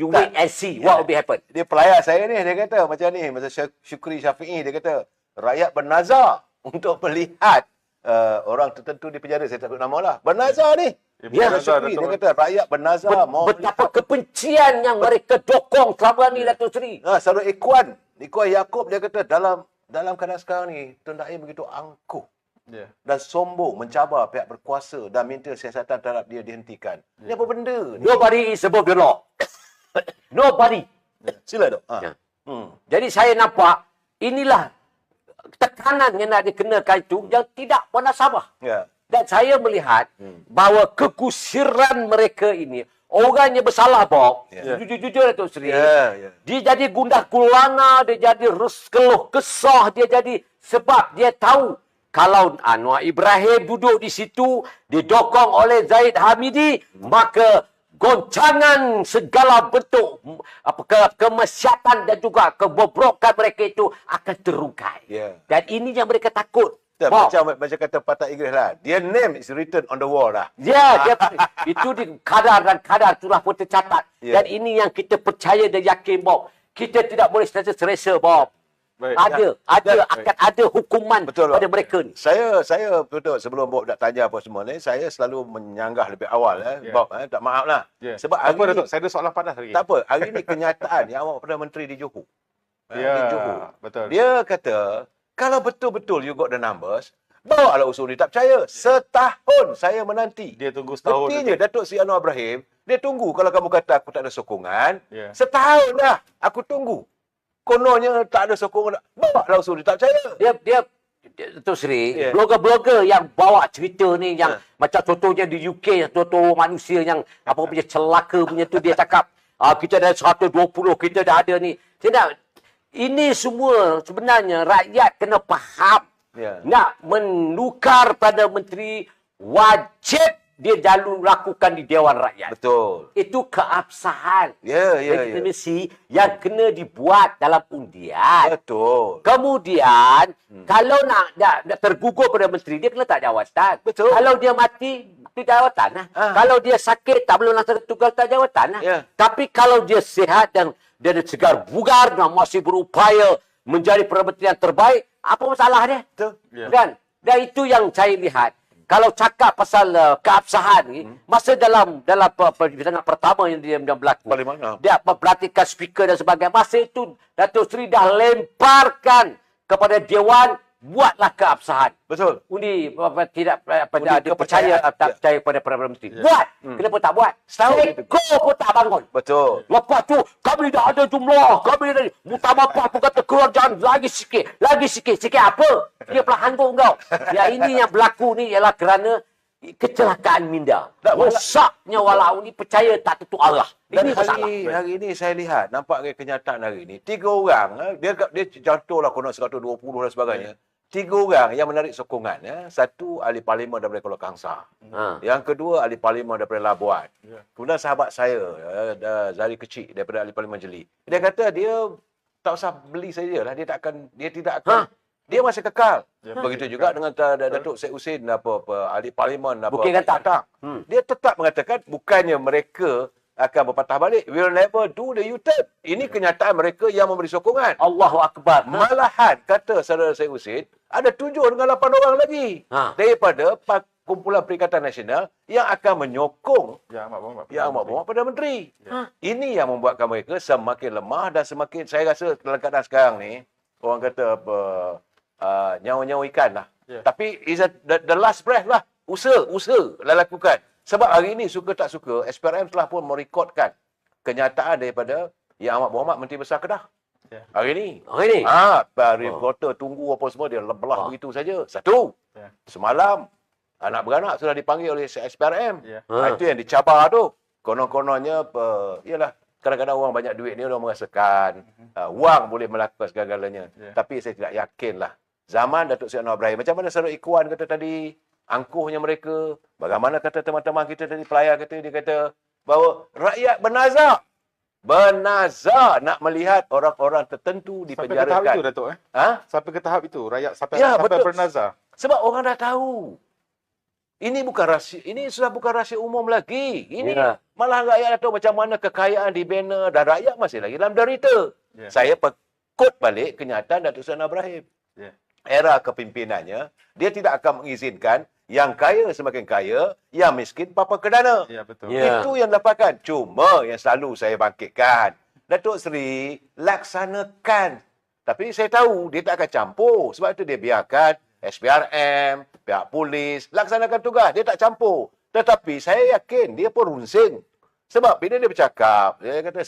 You wait and see what will be happen. Dia pelayar saya ni, dia kata macam ni, macam Syukri Syafi'i, dia kata rakyat bernazar untuk melihat orang tertentu di penjara. Saya tak tahu nama lah. Bernazar ni. Ya, Syukri, dia kata rakyat bernazar. Betapa kebencian yang mereka dokong selama ni, Datuk Seri. Selalu Ikhwan Yaakob, dia kata dalam keadaan sekarang ni, Tun Daim begitu angkuh dan sombong, mencabar pihak berkuasa dan minta siasatan terhadap dia dihentikan. Ini apa benda ni? Nobody is above the law. Nobody. Sila dok. Jadi saya nampak, inilah tekanan yang nak dikenakan itu yang tidak bernasabah. Dan saya melihat bahawa kekusiran mereka ini, orang yang bersalah, Bob, jujur-jujur Datuk Seri, dia jadi gundah gulana, dia jadi keluh kesah, dia jadi sebab dia tahu kalau Anwar Ibrahim duduk di situ, didokong oleh Zahid Hamidi, maka goncangan segala bentuk kemaksiatan dan juga kebobrokan mereka itu akan terungkai. Dan ini yang mereka takut. Macam kata Patah Inggeris lah. Their name is written on the wall lah. Itu di kadar dan kadar itulah pun tercatat. Dan ini yang kita percaya dan yakin, Bob. Kita tidak boleh selesa, Bob. Akan ada hukuman pada mereka ni. Saya betul sebelum Bob nak tanya apa semua ni, saya selalu menyanggah lebih awal Bob, tak maaf lah. Sebab hari ni, Datuk, saya ada soalan panas hari ni. Tak apa, hari ni kenyataan yang awak Perdana Menteri di Johor. Di Johor. Betul. Dia kata, kalau betul-betul you got the numbers, bawa lah usul ni. Tak percaya. Setahun saya menanti. Dia tunggu setahun. Buktinya Datuk Seri Anwar Ibrahim, dia tunggu. Kalau kamu kata aku tak ada sokongan, setahun dah aku tunggu. Kononnya tak ada sokongan. Bawa lah usul ni. Tak percaya. Dia Datuk Seri, blogger-blogger yang bawa cerita ni, yang macam contohnya di UK, contoh manusia yang apa punya celaka punya tu, dia cakap, kita dah 120, kita dah ada ni. Ini semua sebenarnya rakyat kena faham. Nak menukar Perdana Menteri, wajib dia lakukan di Dewan Rakyat. Betul. Itu keabsahan. Legitimasi yang kena dibuat dalam undian. Betul. Kemudian, kalau nak tergugur Perdana Menteri, dia kena tak jawatan. Betul. Kalau dia mati, itu jawatan lah. Kalau dia sakit, tak belum laksanakan tugas, tak jawatan lah. Tapi kalau dia sihat dan dia segar bugar dan masih berupaya menjadi Perdana Menteri yang terbaik, apa masalah dia? Betul. Kan? Dan itu yang saya lihat. Kalau cakap pasal keabsahan ni, masa dalam persidangan pertama yang dia berlaku, dia memperhatikan speaker dan sebagainya, masa itu Datuk Seri dah lemparkan kepada Dewan, buatlah keabsahan. Betul. Undi tidak percaya pada Perdana Menteri. Buat. Kenapa tak buat? Seko pun tak bangun. Betul. Lepas tu kami dah ada jumlah, kami dah Mutamapah pun kata kerajaan lagi sikit apa? Dia pelanggar kau. Ya, ini yang berlaku ni ialah kerana kecelakaan minda. Rosaknya walau ni percaya tak tentu arah. Dan ini hari ini saya lihat, nampak kenyataan hari ini, 3 orang, dia contohlah konon 120 dan sebagainya. 3 orang yang menarik sokongan. Satu, ahli parlimen daripada Kuala Kangsar. Yang kedua, ahli parlimen daripada Labuan. Kemudian sahabat saya, Zari Kecil, daripada ahli parlimen Jeli. Dia kata dia tak usah beli saja lah. Dia tidak akan. Dia masih kekal. Begitu juga dengan Datuk Syed Husin, ahli parlimen. Bukit Gantang. Dia tetap mengatakan, bukannya mereka akan berpatah balik. We'll never do the U-turn. Ini kenyataan mereka yang memberi sokongan. Allahu Akbar. Malahan, kata saudara Syed Husin, ada 7 dengan 8 orang lagi daripada Kumpulan Perikatan Nasional yang akan menyokong Yang Amat Berhormat Perdana Menteri. Ini yang membuatkan mereka semakin lemah dan semakin, saya rasa dalam keadaan sekarang ni, orang kata nyawa-nyawa ikan lah. Tapi the last breath lah. Usaha lakukan. Sebab hari ini, suka tak suka, SPRM telah pun merekodkan kenyataan daripada Yang Amat Berhormat Menteri Besar Kedah. Hari ini. Reporter tunggu apa semua, dia belah begitu saja. Satu. Semalam, anak beranak sudah dipanggil oleh SPRM. Itu yang dicabar tu. Konon-kononnya, ialah kadang-kadang orang banyak duit ni, orang merasakan wang boleh melakukan segala-galanya. Tapi saya tidak yakinlah. Zaman Datuk Seri Anwar Ibrahim, macam mana Saudara Ikhwan kata tadi, angkuhnya mereka. Bagaimana kata teman-teman kita tadi, pelayar kata, dia kata bahawa rakyat bernazar nak melihat orang-orang tertentu dipenjarakan. Sampai ke tahap itu, Datuk? Sampai ke tahap itu, rakyat sampai bernazar. Sebab orang dah tahu. Ini bukan rahsia, ini sudah bukan rahsia umum lagi. Ini malah rakyat tahu macam mana kekayaan dibina dan rakyat masih lagi dalam derita. Saya kut balik kenyataan Datuk Seri Anwar Ibrahim. Era kepimpinannya, dia tidak akan mengizinkan yang kaya semakin kaya, yang miskin papa kedana. Betul. Itu yang dapatkan. Cuma yang selalu saya bangkitkan, Datuk Seri laksanakan. Tapi saya tahu dia tak akan campur. Sebab itu dia biarkan SPRM, pihak polis, laksanakan tugas. Dia tak campur. Tetapi saya yakin dia pun runsing. Sebab bila dia bercakap, dia kata,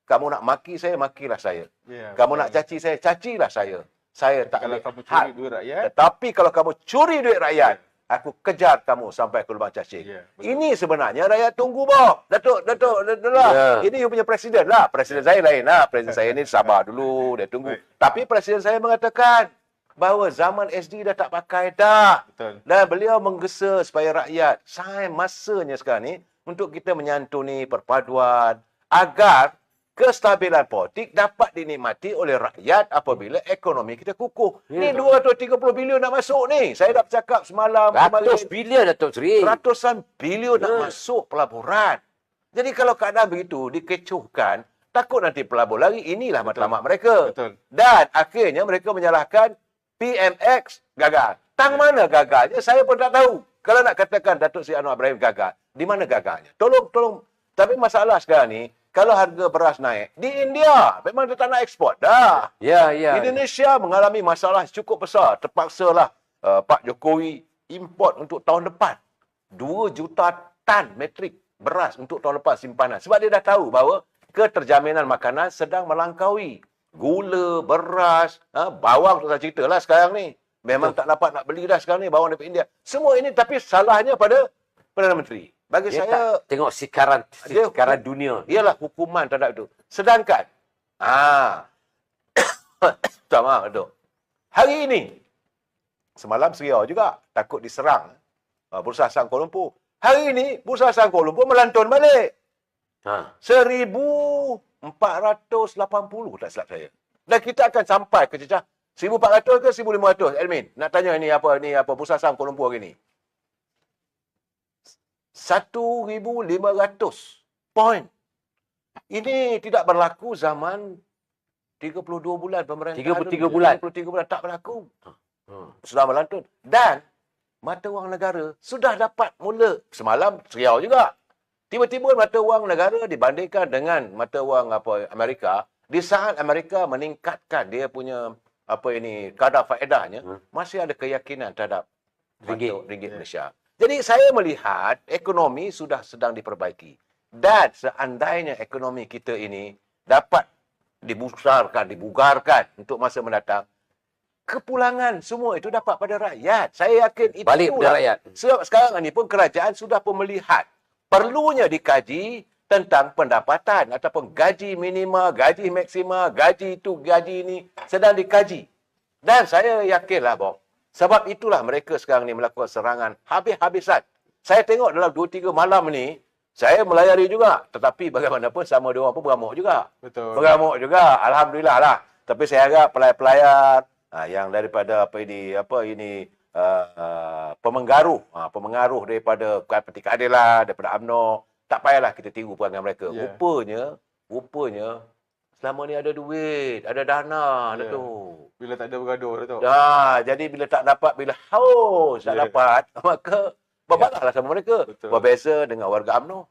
kamu nak maki saya, makilah saya. Kamu nak caci saya, cacilah saya. Saya tak kalau ambil kamu curi duit rakyat. Tetapi kalau kamu curi duit rakyat, aku kejar kamu sampai ke lubang cacing. Ini sebenarnya rakyat tunggu, Bob. Datuk lah. Ini you punya presiden lah. Presiden saya lain lah. Presiden saya ni sabar dulu, dia tunggu. Tapi presiden saya mengatakan bahawa zaman SD dah tak pakai dah. Betul. Dan beliau menggesa supaya rakyat, masanya sekarang ni untuk kita menyantuni perpaduan agar kestabilan politik dapat dinikmati oleh rakyat apabila ekonomi kita kukuh. Ni 230 bilion nak masuk ni. Saya dah bercakap semalam. 100 bilion, Datuk Seri. Ratusan bilion nak masuk pelaburan. Jadi kalau keadaan begitu dikecohkan, takut nanti pelabur lagi. Inilah matlamat mereka. Betul. Dan akhirnya mereka menyalahkan PMX gagal. Tang mana gagalnya? Saya pun tak tahu. Kalau nak katakan Datuk Seri Anwar Ibrahim gagal, di mana gagalnya? Tolong. Tapi masalah sekarang ni, kalau harga beras naik, di India memang dia tak nak ekspor dah. Indonesia mengalami masalah cukup besar. Terpaksalah Pak Jokowi import untuk tahun depan 2 juta tan metrik beras untuk tahun lepas simpanan. Sebab dia dah tahu bahawa keterjaminan makanan sedang melangkaui. Gula, beras, bawang tak cerita lah sekarang ni. Memang tak dapat nak beli dah sekarang ni bawang daripada India. Semua ini tapi salahnya pada Perdana Menteri. Bagi dia saya tak tengok sikaran dunia. Ialah hukuman terhadap itu. Sedangkan tak maaf Datuk. Hari ini semalam Seriau juga takut diserang Bursa Saham Kuala Lumpur. Hari ini Bursa Saham Kuala Lumpur melantun balik. 1480 tak silap saya. Dan kita akan sampai ke cecah 1400 ke 1500 admin. Nak tanya ni apa Bursa Saham Kuala Lumpur hari ni. 1,500 poin. Ini tidak berlaku zaman 32 bulan pemerintahan. 33 bulan. 33 bulan tak berlaku. Sudah melantun. Dan mata wang negara sudah dapat mula. Semalam Seriau juga. Tiba-tiba mata wang negara dibandingkan dengan mata wang Amerika. Di saat Amerika meningkatkan dia punya kadar faedahnya, masih ada keyakinan terhadap ringgit Malaysia. Jadi saya melihat ekonomi sudah sedang diperbaiki. Dan seandainya ekonomi kita ini dapat dibugarkan untuk masa mendatang, kepulangan semua itu dapat pada rakyat. Saya yakin itu balik pada rakyat. Sebab sekarang ini pun kerajaan sudah pun melihat perlunya dikaji tentang pendapatan ataupun gaji minima, gaji maksima, gaji itu, gaji ini sedang dikaji. Dan saya yakinlah, Bob, sebab itulah mereka sekarang ni melakukan serangan habis-habisan. Saya tengok dalam 2-3 malam ni, saya melayari juga. Tetapi bagaimanapun sama dia orang pun beramuk juga. Betul. Beramuk juga. Alhamdulillah lah. Tapi saya harap pelayar-pelayar yang daripada pemengaruh daripada Parti Keadilan, daripada UMNO, tak payahlah kita tiru perangai mereka. Rupanya selama ni ada duit, ada dana, Datuk. Bila tak ada bergaduh, Datuk. Jadi bila tak dapat, bila haus tak dapat, maka berbalahlah sama mereka. Betul. Berbeza dengan warga UMNO.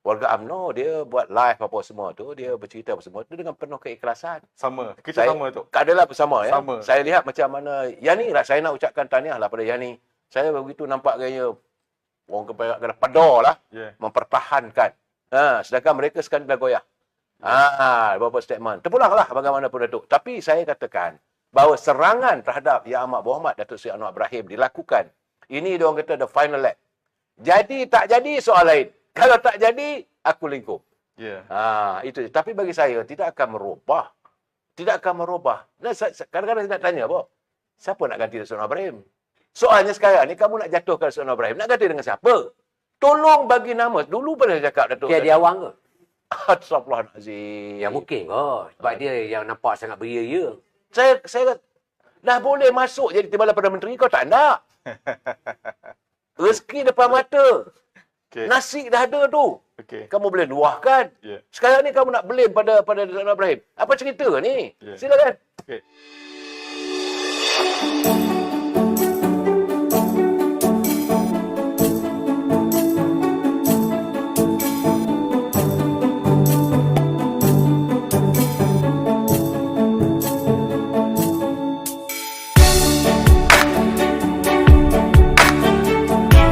Warga UMNO, dia buat live apa semua tu, dia bercerita apa semua tu dengan penuh keikhlasan. Sama. Kita sama, Datuk. Keadalah bersama ya. Sama. Saya lihat macam mana, Yani lah, saya nak ucapkan tahniah lah pada Yani. Saya begitu nampak gaya orang kena pedar lah, mempertahankan. Sedangkan mereka sekarang dah goyah. Beberapa statement. Terpulanglah bagaimanapun Datuk. Tapi saya katakan bahawa serangan terhadap Yang Amat Berhormat Datuk Seri Anwar Ibrahim dilakukan. Ini dia orang kata the final lap. Jadi tak jadi soal lain. Kalau tak jadi, aku lingkup. Itu. Tapi bagi saya, tidak akan merubah. Tidak akan merubah. Kadang-kadang saya nak tanya, siapa nak ganti Datuk Seri Anwar Ibrahim? Soalnya sekarang ni, kamu nak jatuhkan Datuk Seri Anwar Ibrahim. Nak ganti dengan siapa? Tolong bagi nama. Dulu pernah saya cakap, Datuk. Dia awang ke? Astagfirullahaladzim. Yang mungkin sebab dia yang nampak sangat beria-ya. Saya dah boleh masuk jadi Timbalan Perdana Menteri, kau tak nak. Rezeki depan mata. Okay. Nasi dah ada tu. Okay. Kamu boleh luahkan. Yeah. Sekarang ni kamu nak blame pada Datuk Ibrahim. Apa cerita ni? Yeah. Silakan. Okay.